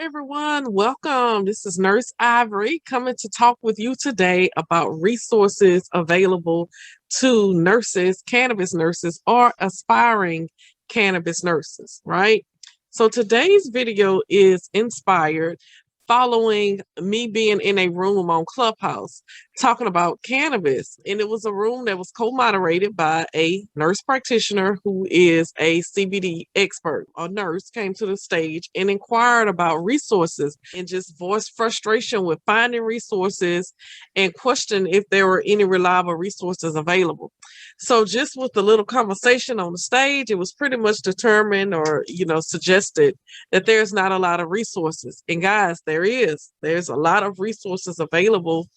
everyone. Welcome. This is Nurse Ivory coming to talk with you today about resources available to nurses, cannabis nurses, or aspiring cannabis nurses, right? So today's video is inspired following me being in a room on Clubhouse talking about cannabis. And it was a room that was co-moderated by a nurse practitioner who is a CBD expert. A nurse came to the stage and inquired about resources and just voiced frustration with finding resources and questioned if there were any reliable resources available. So just with the little conversation on the stage, it was pretty much determined or, suggested that there's not a lot of resources. And guys, there's a lot of resources available.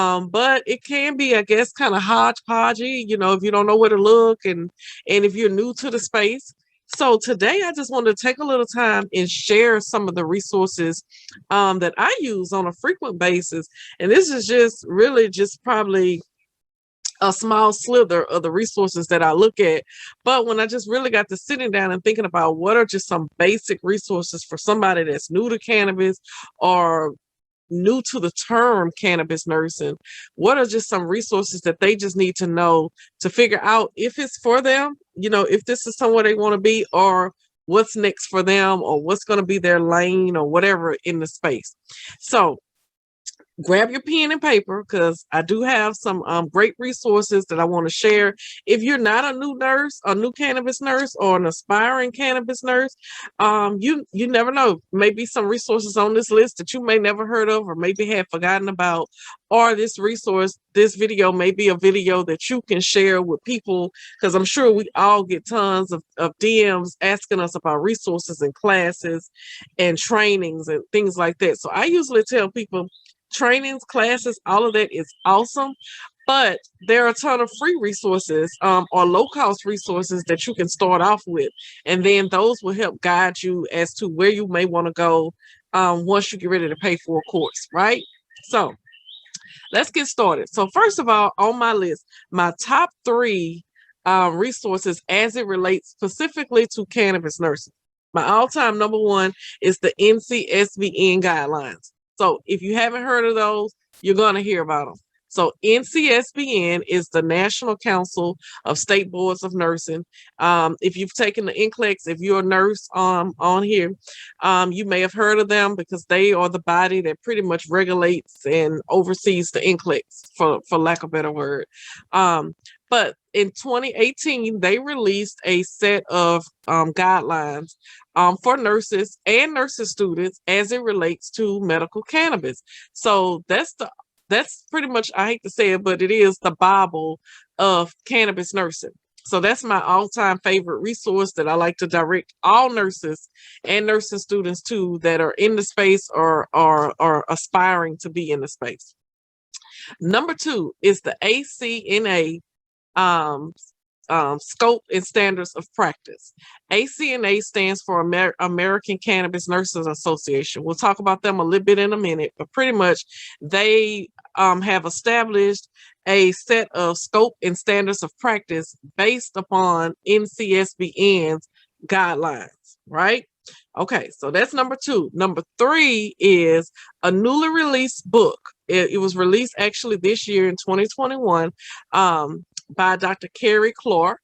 But it can be, I guess, kind of hodgepodgey, if you don't know where to look and if you're new to the space. So today I just wanted to take a little time and share some of the resources that I use on a frequent basis. And this is just probably a small slither of the resources that I look at. But when I just really got to sitting down and thinking about what are just some basic resources for somebody that's new to cannabis or new to the term cannabis nursing, what are just some resources that they just need to know to figure out if it's for them, if this is somewhere they want to be, or what's next for them, or what's going to be their lane or whatever in the space. So grab your pen and paper because I do have some great resources that I want to share. If you're not a new nurse, a new cannabis nurse, or an aspiring cannabis nurse, you never know. Maybe some resources on this list that you may never heard of or maybe have forgotten about, or this video may be a video that you can share with people because I'm sure we all get tons of DMs asking us about resources and classes and trainings and things like that. So I usually tell people, trainings, classes, all of that is awesome, but there are a ton of free resources or low-cost resources that you can start off with, and then those will help guide you as to where you may want to go once you get ready to pay for a course, right? So let's get started. So first of all, on my list, my top three resources as it relates specifically to cannabis nursing. My all-time number one is the NCSBN guidelines. So if you haven't heard of those, you're going to hear about them. So NCSBN is the National Council of State Boards of Nursing. If you've taken the NCLEX, if you're a nurse on here, you may have heard of them because they are the body that pretty much regulates and oversees the NCLEX, for lack of a better word. But in 2018, they released a set of guidelines for nurses and nursing students as it relates to medical cannabis. So that's pretty much, I hate to say it, but it is the Bible of cannabis nursing. So that's my all-time favorite resource that I like to direct all nurses and nursing students to that are in the space or are aspiring to be in the space. Number two is the ACNA scope and standards of practice. ACNA stands for American Cannabis Nurses Association. We'll talk about them a little bit in a minute, but pretty much they have established a set of scope and standards of practice based upon NCSBN's guidelines, right? Okay, so that's number two. Number three is a newly released book. It was released actually this year in 2021 by Dr. Carrie Clark,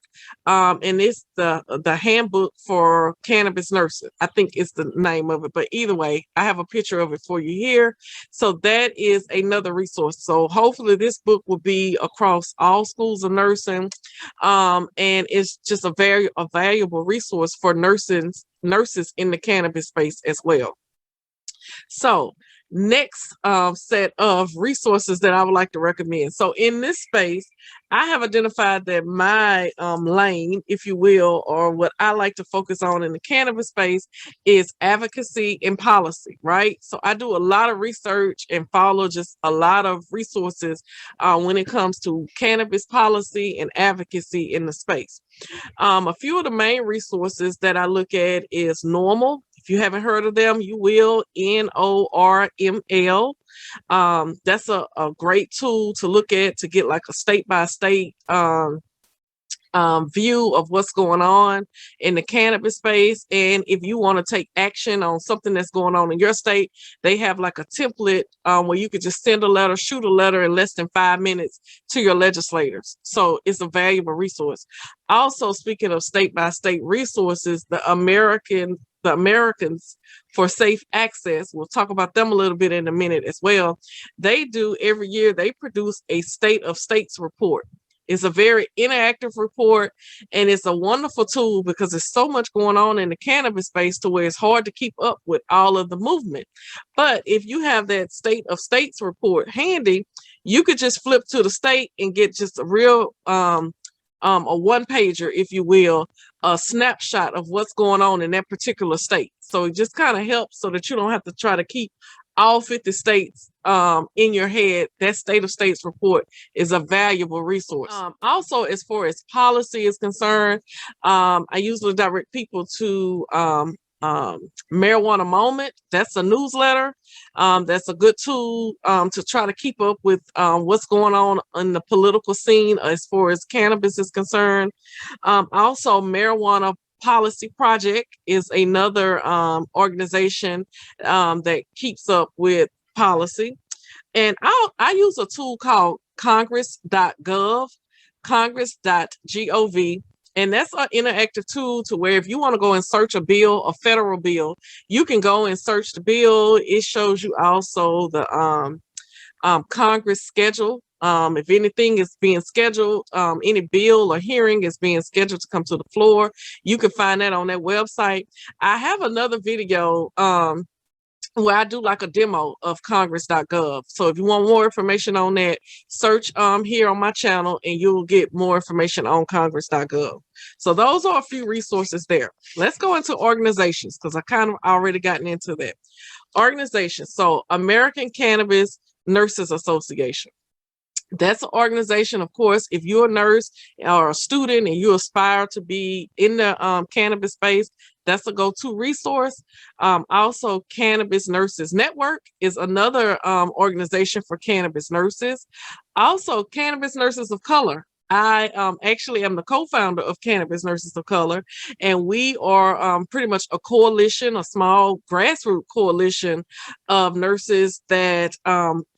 and it's the Handbook for Cannabis Nursing. I think it's the name of it, but either way, I have a picture of it for you here. So that is another resource. So hopefully this book will be across all schools of nursing, and it's just a very valuable resource for nurses in the cannabis space as well. So next set of resources that I would like to recommend. So in this space, I have identified that my lane, if you will, or what I like to focus on in the cannabis space is advocacy and policy, right? So I do a lot of research and follow just a lot of resources when it comes to cannabis policy and advocacy in the space. A few of the main resources that I look at is NORML. If you haven't heard of them, you will, NORML. That's a great tool to look at to get like a state-by-state view of what's going on in the cannabis space. And if you want to take action on something that's going on in your state, they have like a template where you could just send a letter, shoot a letter in less than 5 minutes to your legislators. So it's a valuable resource. Also, speaking of state by state resources, the Americans for Safe Access, we'll talk about them a little bit in a minute as well. They do every year, they produce a state of states report. It's a very interactive report, and it's a wonderful tool because there's so much going on in the cannabis space to where it's hard to keep up with all of the movement. But if you have that state of states report handy, you could just flip to the state and get just a real a one pager, if you will, a snapshot of what's going on in that particular state. So it just kind of helps so that you don't have to try to keep all 50 states in your head. That state of states report is a valuable resource. Also, as far as policy is concerned, I usually direct people to Marijuana Moment. That's a newsletter. That's a good tool to try to keep up with what's going on in the political scene as far as cannabis is concerned. Also, Marijuana Policy Project is another organization that keeps up with policy. And I use a tool called congress.gov, congress.gov. And that's an interactive tool to where if you want to go and search a bill, a federal bill, you can go and search the bill. It shows you also the Congress schedule. If anything is being scheduled, any bill or hearing is being scheduled to come to the floor, you can find that on that website. I have another video where I do like a demo of congress.gov. So if you want more information on that, search here on my channel and you'll get more information on congress.gov. So those are a few resources there. Let's go into organizations because I kind of already gotten into that. Organizations. So American Cannabis Nurses Association. That's an organization, of course, if you're a nurse or a student and you aspire to be in the cannabis space, that's a go-to resource. Also, Cannabis Nurses Network is another organization for cannabis nurses. Also, Cannabis Nurses of Color. I actually am the co-founder of Cannabis Nurses of Color, and we are pretty much a coalition, a small grassroots coalition of nurses that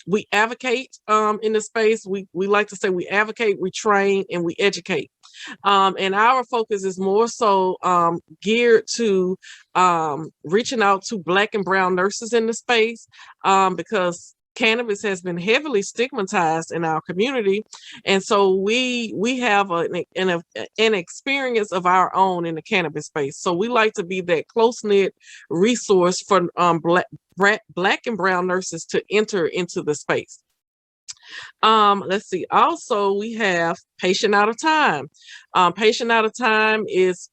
we advocate in the space. We like to say we advocate, we train, and we educate. And our focus is more so geared to reaching out to Black and brown nurses in the space because cannabis has been heavily stigmatized in our community, and so we have an experience of our own in the cannabis space. So we like to be that close-knit resource for Black and brown nurses to enter into the space. Let's see. Also, we have Patient Out of Time. Patient Out of Time is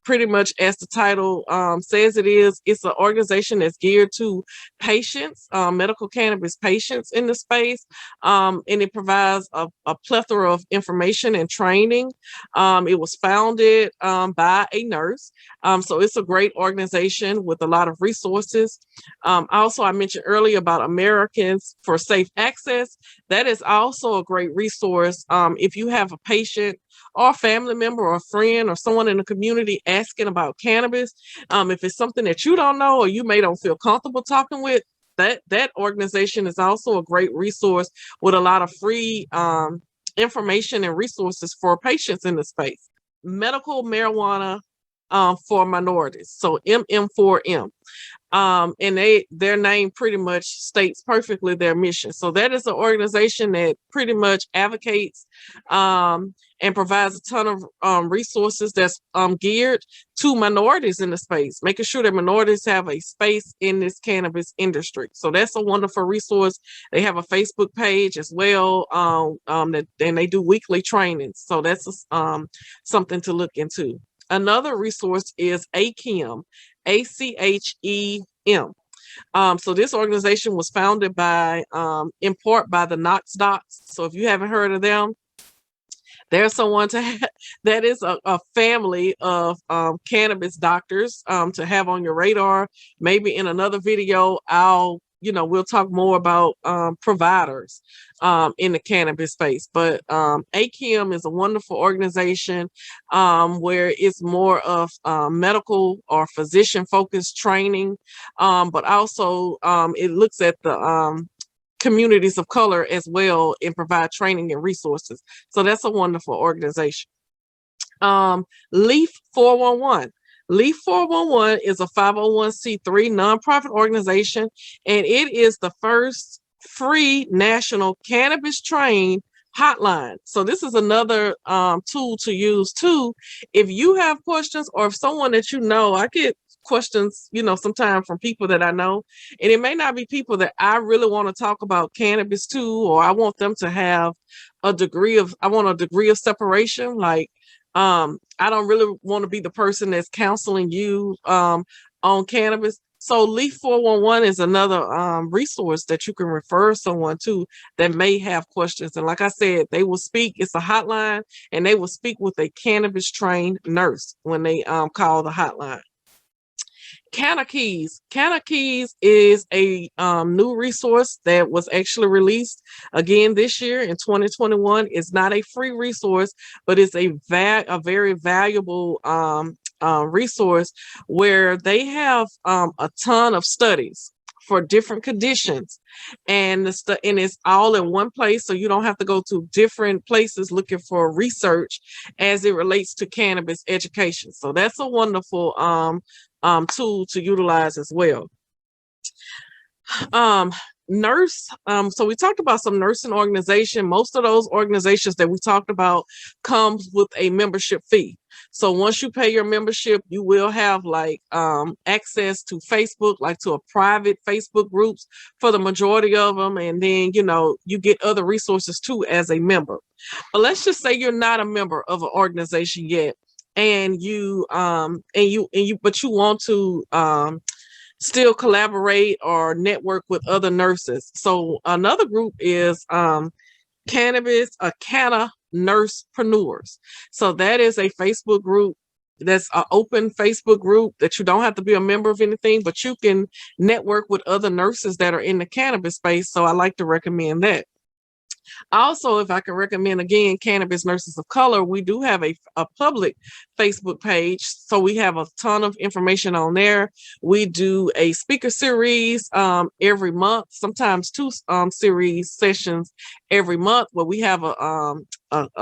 pretty much as the title says it is. It's an organization that's geared to patients, medical cannabis patients in the space, and it provides a plethora of information and training. It was founded by a nurse, so it's a great organization with a lot of resources. Also, I mentioned earlier about Americans for Safe Access. That is also a great resource if you have a patient or a family member or a friend or someone in the community asking about cannabis. If it's something that you don't know or you may don't feel comfortable talking with, that organization is also a great resource with a lot of free information and resources for patients in the space. Medical marijuana for minorities, so MM4M. And their name pretty much states perfectly their mission. So that is an organization that pretty much advocates and provides a ton of resources that's geared to minorities in the space, making sure that minorities have a space in this cannabis industry. So that's a wonderful resource. They have a Facebook page as well, and they do weekly trainings. So that's something to look into. Another resource is ACNM, ACHEM. So this organization was founded by, in part by the Knox Docs. So if you haven't heard of them, there's someone that is a family of cannabis doctors to have on your radar. Maybe in another video, I'll we'll talk more about providers in the cannabis space. But ACM is a wonderful organization where it's more of medical or physician focused training, but also it looks at the communities of color as well and provide training and resources. So that's a wonderful organization. LEAF 411. LEAF 411 is a 501c3 nonprofit organization, and it is the first free national cannabis trained hotline. So this is another tool to use too. If you have questions, or if someone that I get questions, sometimes from people that I know, and it may not be people that I really want to talk about cannabis to, or I want them to have a degree of separation. Like, I don't really want to be the person that's counseling you on cannabis. So LEAF 411 is another resource that you can refer someone to that may have questions. And like I said, they will speak. It's a hotline, and they will speak with a cannabis trained nurse when they call the hotline. Cannabis is a new resource that was actually released again this year in 2021. It's not a free resource, but it's a very valuable resource where they have a ton of studies for different conditions, and it's all in one place, so you don't have to go to different places looking for research as it relates to cannabis education. So that's a wonderful tool to utilize as well. So we talked about some nursing organization. Most of those organizations that we talked about comes with a membership fee. So once you pay your membership, you will have like access to Facebook, like to a private Facebook groups for the majority of them, and then you get other resources too as a member. But let's just say you're not a member of an organization yet, and you want to still collaborate or network with other nurses. So another group is Cannabis Nursepreneurs. So that is a Facebook group that's an open Facebook group that you don't have to be a member of anything, but you can network with other nurses that are in the cannabis space. So I like to recommend that. Also, if I can recommend again, Cannabis Nurses of Color, we do have a public Facebook page. So we have a ton of information on there. We do a speaker series every month, sometimes two series sessions every month, where we have a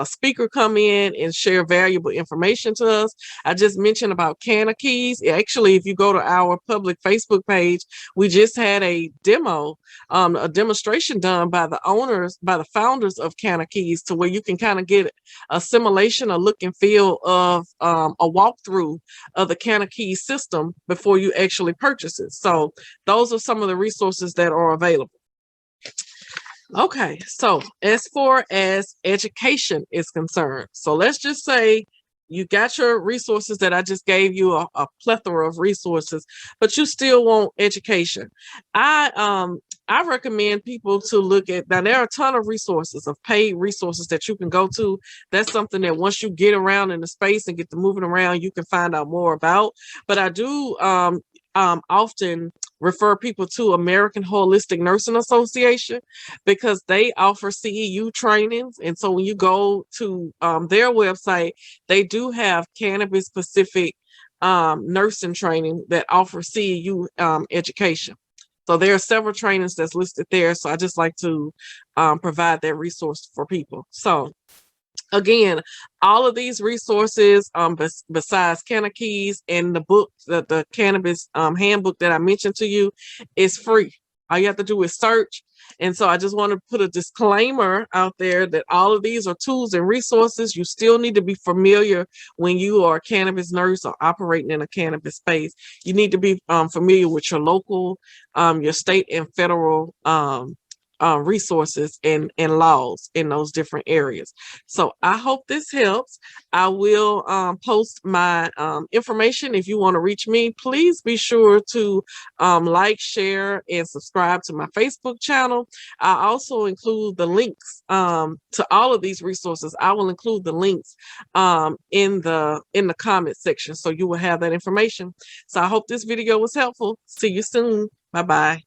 speaker come in and share valuable information to us. I just mentioned about cannabis. Actually, if you go to our public Facebook page, we just had a demonstration done by the founders of cannabis, to where you can kind of get a simulation, a look and feel of a walkthrough of the cannabis system before you actually purchase it. So those are some of the resources that are available. Okay, so as far as education is concerned, so let's just say you got your resources that I just gave you, a plethora of resources, but you still want education. I recommend people to look at, now there are a ton of resources, of paid resources that you can go to. That's something that once you get around in the space and get to moving around, you can find out more about. But I do often refer people to American Holistic Nursing Association, because they offer CEU trainings. And so when you go to their website, they do have cannabis specific nursing training that offer CEU education. So there are several trainings that's listed there. So I just like to provide that resource for people. So again, all of these resources, besides cannabis and the book, the cannabis handbook that I mentioned to you, is free. All you have to do is search. And so I just want to put a disclaimer out there that all of these are tools and resources. You still need to be familiar when you are a cannabis nurse or operating in a cannabis space. You need to be familiar with your local, your state and federal resources and laws in those different areas. So I hope this helps. I will post my information. If you want to reach me, please be sure to like, share, and subscribe to my Facebook channel. I also include the links to all of these resources. I will include the links in the comment section, so you will have that information. So I hope this video was helpful. See you soon. Bye-bye.